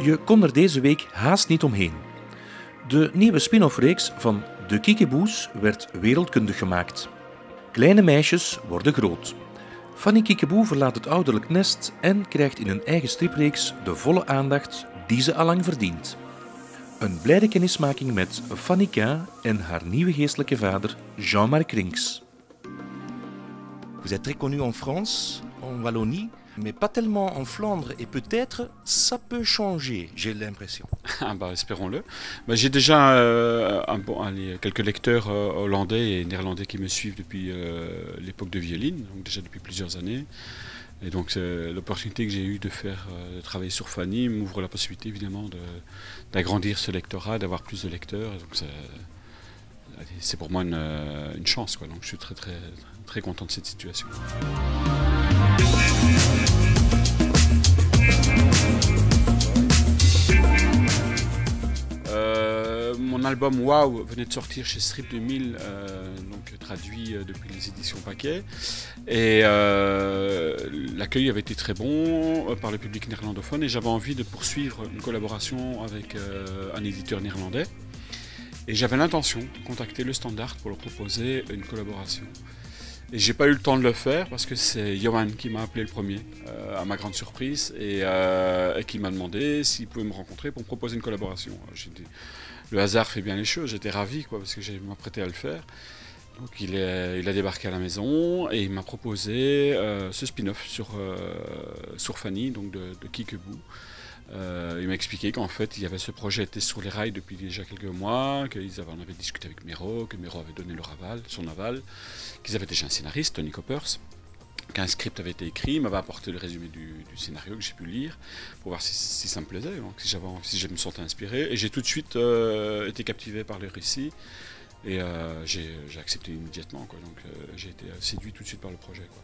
Je kon er deze week haast niet omheen. De nieuwe spin-off-reeks van De Kiekeboes werd wereldkundig gemaakt. Kleine meisjes worden groot. Fanny Kiekeboe verlaat het ouderlijk nest en krijgt in een eigen stripreeks de volle aandacht die ze allang verdient. Een blijde kennismaking met Fanny K. en haar nieuwe geestelijke vader Jean-Marc Rinks. Vous êtes très connu en France, en Wallonie, mais pas tellement en Flandre. Et peut-être ça peut changer, j'ai l'impression. Ah bah, espérons-le. Bah, j'ai déjà quelques lecteurs hollandais et néerlandais qui me suivent depuis l'époque de Violine, donc déjà depuis plusieurs années. Et donc l'opportunité que j'ai eue de travailler sur Fanny m'ouvre la possibilité évidemment d'agrandir ce lectorat, d'avoir plus de lecteurs. Et donc c'est pour moi une chance, quoi. Donc je suis très content de cette situation. Mon album Wow venait de sortir chez Strip 2000, donc traduit depuis les éditions Paquet. Et l'accueil avait été très bon par le public néerlandophone et j'avais envie de poursuivre une collaboration avec un éditeur néerlandais. Et j'avais l'intention de contacter le Standard pour leur proposer une collaboration. Et j'ai pas eu le temps de le faire parce que c'est Johan qui m'a appelé le premier, à ma grande surprise, et qui m'a demandé s'il pouvait me rencontrer pour me proposer une collaboration. Le hasard fait bien les choses, j'étais ravi quoi, parce que j'ai m'apprêté à le faire. Donc il a débarqué à la maison et il m'a proposé ce spin-off sur Fanny, donc de Kiekeboe. Il m'a expliqué qu'en fait, ce projet était sur les rails depuis déjà quelques mois, qu'ils en avaient discuté avec Mero, que Mero avait donné son aval, qu'ils avaient déjà un scénariste, Tony Coppers, qu'un script avait été écrit, il m'avait apporté le résumé du scénario que j'ai pu lire pour voir si ça me plaisait, donc si je me sentais inspiré. Et j'ai tout de suite été captivé par le récit et j'ai accepté immédiatement, quoi. Donc j'ai été séduit tout de suite par le projet, quoi.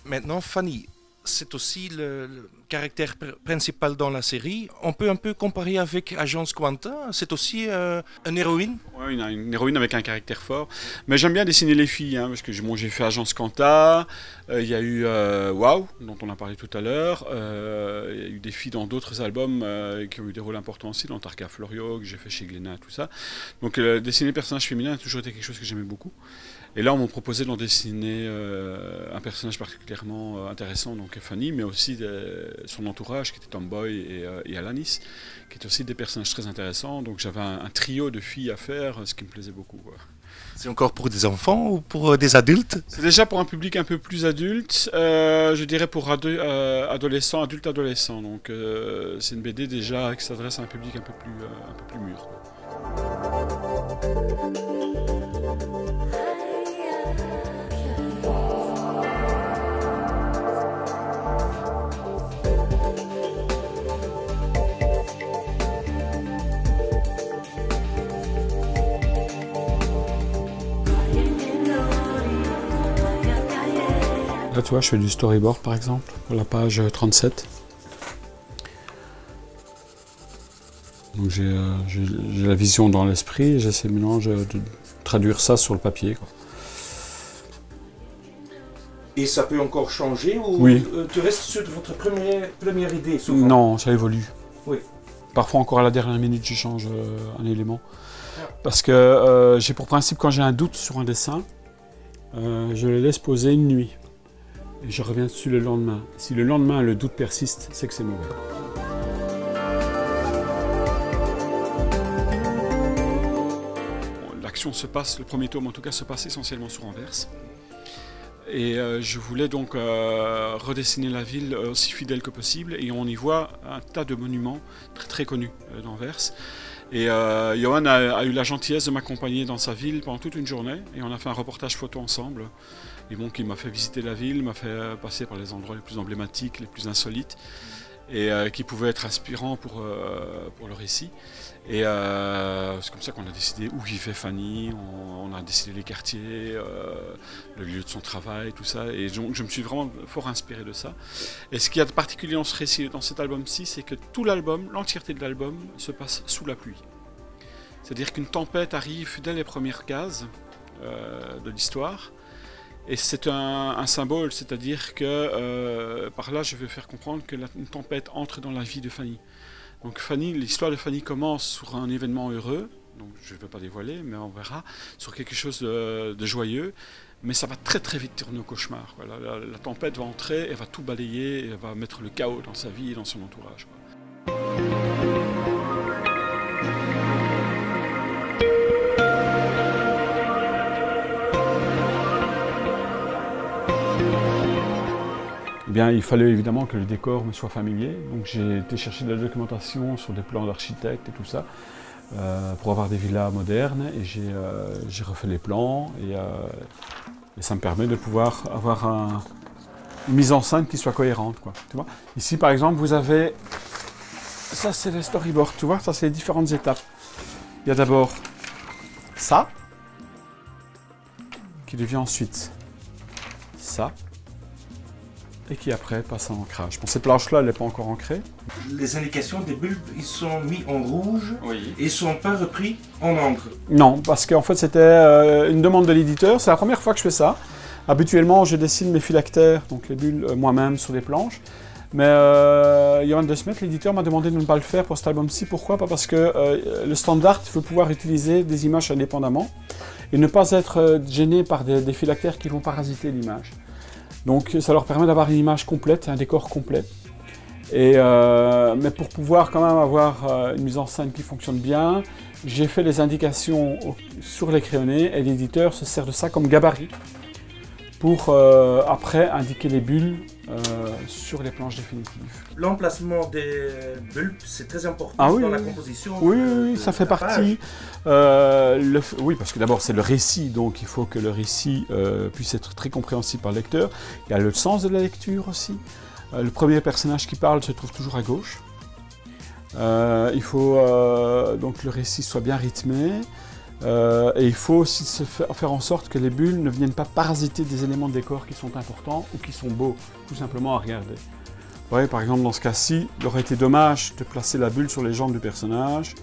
Maintenant, Fanny, c'est aussi le caractère principal dans la série. On peut un peu comparer avec Agence Quanta, c'est aussi une héroïne. Oui, une héroïne avec un caractère fort. Mais j'aime bien dessiner les filles, hein, parce que j'ai fait Agence Quanta, il y a eu Wow, dont on a parlé tout à l'heure, il y a eu des filles dans d'autres albums qui ont eu des rôles importants aussi, dans Tarka Florio, que j'ai fait chez Glénat, tout ça. Donc dessiner les personnages féminins a toujours été quelque chose que j'aimais beaucoup. Et là, on m'a proposé d'en dessiner un personnage particulièrement intéressant, donc Fanny, mais aussi son entourage, qui était Tomboy et Alanis, qui étaient aussi des personnages très intéressants. Donc j'avais un trio de filles à faire, ce qui me plaisait beaucoup, quoi. C'est encore pour des enfants ou pour des adultes? C'est déjà pour un public un peu plus adulte, je dirais pour adolescents, adultes-adolescents. Donc c'est une BD déjà qui s'adresse à un public un peu plus mûr, quoi. Là, tu vois, je fais du storyboard par exemple, pour la page 37. Donc j'ai la vision dans l'esprit et j'essaie maintenant de traduire ça sur le papier, quoi. Et ça peut encore changer ou oui. Tu restes sur votre première idée souvent? Non, ça évolue. Oui. Parfois encore à la dernière minute, je change un élément. Parce que j'ai pour principe, quand j'ai un doute sur un dessin, je le laisse poser une nuit. Et je reviens dessus le lendemain. Si le lendemain le doute persiste, c'est que c'est mauvais. L'action se passe, le premier tome en tout cas, se passe essentiellement sur Anvers. Et je voulais donc redessiner la ville aussi fidèle que possible. Et on y voit un tas de monuments très très connus d'Anvers. Et Johan a eu la gentillesse de m'accompagner dans sa ville pendant toute une journée. Et on a fait un reportage photo ensemble. Et donc il m'a fait visiter la ville, m'a fait passer par les endroits les plus emblématiques, les plus insolites. Et qui pouvaient être inspirants pour le récit. Et c'est comme ça qu'on a décidé où vivait Fanny, on a décidé les quartiers, le lieu de son travail, tout ça. Et donc je me suis vraiment fort inspiré de ça. Et ce qu'il y a de particulier dans ce récit, dans cet album-ci, c'est que tout l'album, l'entièreté de l'album, se passe sous la pluie. C'est-à-dire qu'une tempête arrive dès les premières cases de l'histoire. Et c'est un symbole, c'est-à-dire que par là je veux faire comprendre que une tempête entre dans la vie de Fanny. Donc Fanny, l'histoire de Fanny commence sur un événement heureux, donc je ne vais pas dévoiler, mais on verra, sur quelque chose de joyeux, mais ça va très très vite tourner au cauchemar. Quoi. La tempête va entrer, elle va tout balayer, elle va mettre le chaos dans sa vie et dans son entourage. Quoi. Eh bien, il fallait évidemment que le décor me soit familier, donc j'ai été chercher de la documentation sur des plans d'architectes et tout ça, pour avoir des villas modernes, et j'ai refait les plans, et ça me permet de pouvoir avoir une mise en scène qui soit cohérente, quoi, tu vois. Ici, par exemple, vous avez, ça c'est les storyboards, tu vois, ça c'est les différentes étapes. Il y a d'abord ça, qui devient ensuite ça, et qui après passe en ancrage. Bon, cette planche-là, elle n'est pas encore ancrée. Les indications des bulbes, ils sont mis en rouge Oui. et ils ne sont pas repris en encre. Non, parce qu'en fait c'était une demande de l'éditeur. C'est la première fois que je fais ça. Habituellement, je dessine mes phylactères, donc les bulles, moi-même sur les planches. Mais Johan De Smet, l'éditeur, m'a demandé de ne pas le faire pour cet album-ci. Pourquoi? Pas parce que le standard veut pouvoir utiliser des images indépendamment et ne pas être gêné par des phylactères qui vont parasiter l'image. Donc ça leur permet d'avoir une image complète, un décor complet. Mais pour pouvoir quand même avoir une mise en scène qui fonctionne bien, j'ai fait les indications sur les crayonnés et l'éditeur se sert de ça comme gabarit pour après indiquer les bulles sur les planches définitives. L'emplacement des bulbes, c'est très important oui, dans la oui. composition. Oui, ça fait partie. Oui, parce que d'abord c'est le récit, donc il faut que le récit puisse être très compréhensible par le lecteur. Il y a le sens de la lecture aussi. Le premier personnage qui parle se trouve toujours à gauche. Il faut donc que le récit soit bien rythmé. Et il faut aussi faire en sorte que les bulles ne viennent pas parasiter des éléments de décor qui sont importants ou qui sont beaux, tout simplement à regarder. Ouais, par exemple, dans ce cas-ci, il aurait été dommage de placer la bulle sur les jambes du personnage,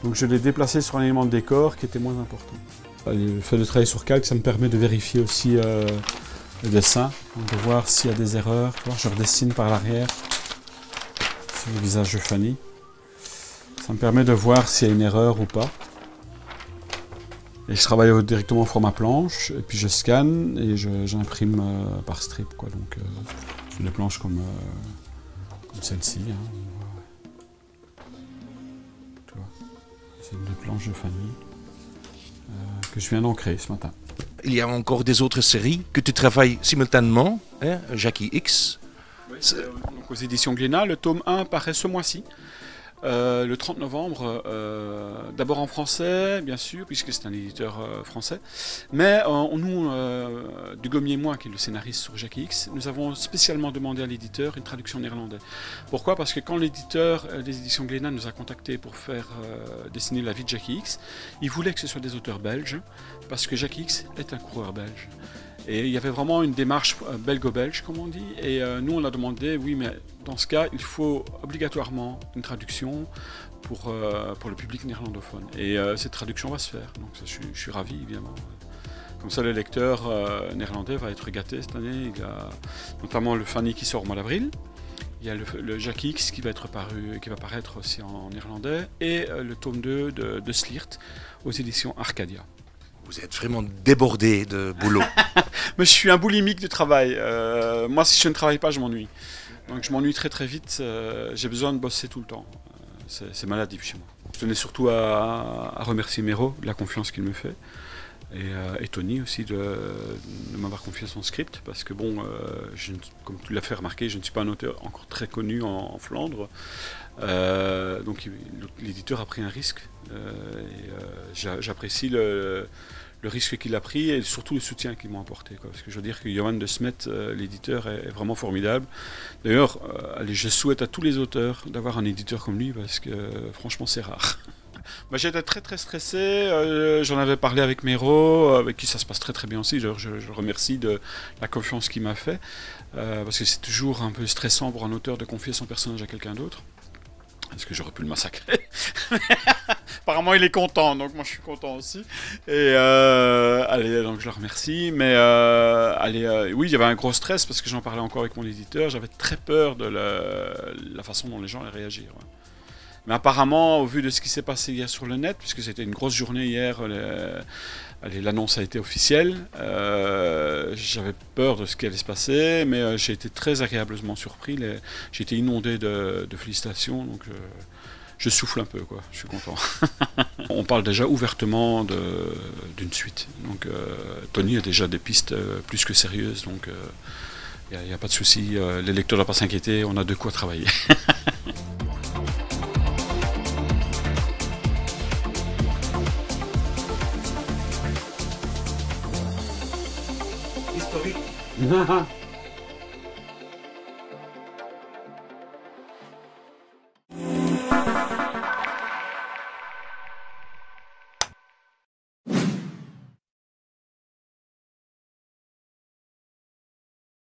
donc je l'ai déplacée sur un élément de décor qui était moins important. Le fait de travailler sur calque, ça me permet de vérifier aussi le dessin, donc de voir s'il y a des erreurs. Je redessine par l'arrière sur le visage de Fanny. Ça me permet de voir s'il y a une erreur ou pas. Et je travaille directement au format planche, et puis je scanne et j'imprime par strip, quoi. Donc je fais des planches comme celle-ci. Hein. Tu vois, c'est une des planches de Fanny que je viens d'ancrer ce matin. Il y a encore des autres séries que tu travailles simultanément, hein, Jackie X. Oui, donc aux éditions Glénat, le tome 1 paraît ce mois-ci. Le 30 novembre, d'abord en français, bien sûr, puisque c'est un éditeur français. Mais nous, Dugommier et moi, qui est le scénariste sur Jackie X, nous avons spécialement demandé à l'éditeur une traduction néerlandaise. Pourquoi? Parce que quand l'éditeur des éditions Glénat nous a contactés pour faire dessiner la vie de Jackie X, il voulait que ce soit des auteurs belges, parce que Jackie X est un coureur belge. Et il y avait vraiment une démarche belgo-belge, comme on dit, et nous on a demandé, oui, mais dans ce cas, il faut obligatoirement une traduction pour le public néerlandophone. Et cette traduction va se faire, donc ça, je suis ravi, évidemment. Comme ça, le lecteur néerlandais va être gâté cette année. Il y a notamment le Fanny qui sort au mois d'avril. Il y a le Jackie X qui va paraître aussi en néerlandais, et le tome 2 de Sliert aux éditions Arcadia. Vous êtes vraiment débordé de boulot. Mais je suis un boulimique de travail. Moi, si je ne travaille pas, je m'ennuie. Donc je m'ennuie très très vite. J'ai besoin de bosser tout le temps. C'est maladif chez moi. Je tenais surtout à remercier Mero de la confiance qu'il me fait. Et Tony aussi de m'avoir confié son script. Parce que bon, comme tu l'as fait remarquer, je ne suis pas un auteur encore très connu en Flandre. Donc l'éditeur a pris un risque. J'apprécie le risque qu'il a pris et surtout le soutien qu'ils m'ont apporté, quoi. Parce que je veux dire que Johan De Smet, l'éditeur, est vraiment formidable. D'ailleurs, je souhaite à tous les auteurs d'avoir un éditeur comme lui parce que franchement c'est rare. J'étais très très stressé, j'en avais parlé avec Mero, avec qui ça se passe très très bien aussi. Je le remercie de la confiance qu'il m'a fait, parce que c'est toujours un peu stressant pour un auteur de confier son personnage à quelqu'un d'autre. Est-ce que j'aurais pu le massacrer? Apparemment il est content, donc moi je suis content aussi. Et allez, donc je le remercie. Mais oui, il y avait un gros stress parce que j'en parlais encore avec mon éditeur. J'avais très peur de la façon dont les gens allaient réagir. Ouais. Mais apparemment, au vu de ce qui s'est passé hier sur le net, puisque c'était une grosse journée hier, l'annonce a été officielle, j'avais peur de ce qui allait se passer, mais j'ai été très agréablement surpris. J'ai été inondé de félicitations, donc je souffle un peu, quoi. Je suis content. On parle déjà ouvertement d'une suite. Donc Tony a déjà des pistes plus que sérieuses, donc il n'y a pas de souci. Les lecteurs ne doivent pas s'inquiéter, on a de quoi travailler. Historique.